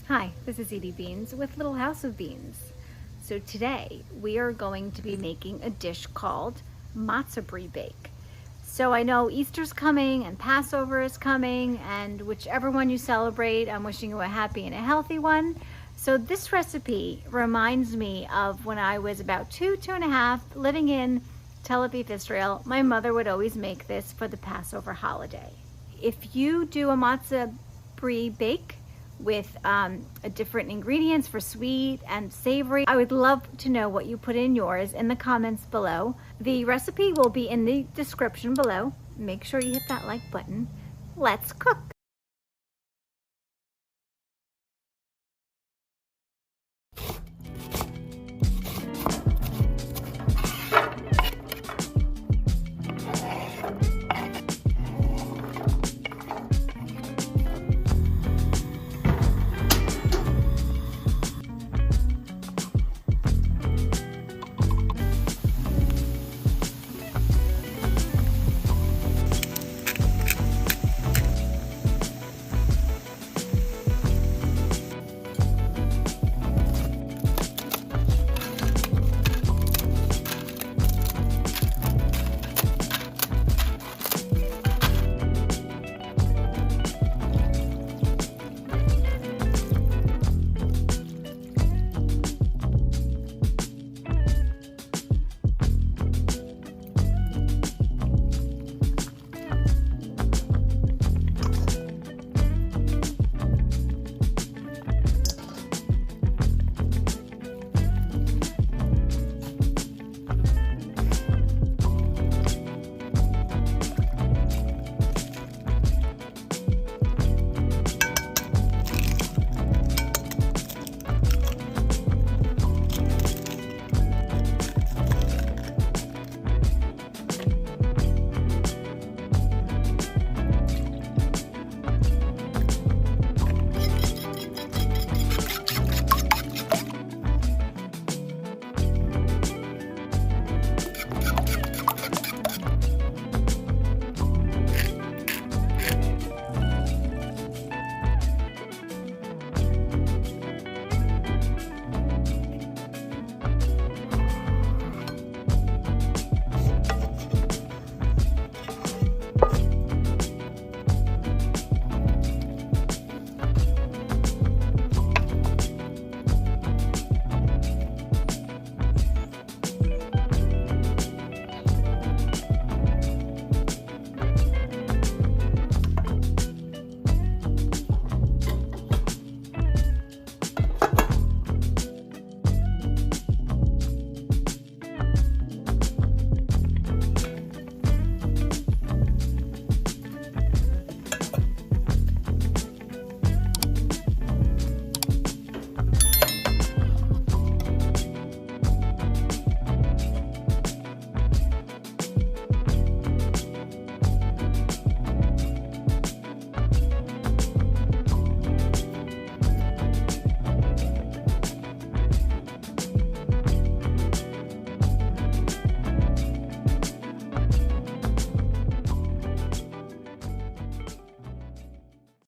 Hi, this is Edye Beans with Little House of Beans. So today we are going to be making a dish called Matzah Brei bake. So I know Easter's coming and Passover is coming, and whichever one you celebrate, I'm wishing you a happy and a healthy one. So this recipe reminds me of when I was about two and a half, living in Tel Aviv, Israel. My mother would always make this for the Passover holiday. If you do a Matzah Brei bake with different ingredients for sweet and savory, I would love to know what you put in yours in the comments below. The recipe will be in the description below. Make sure you hit that like button. Let's cook.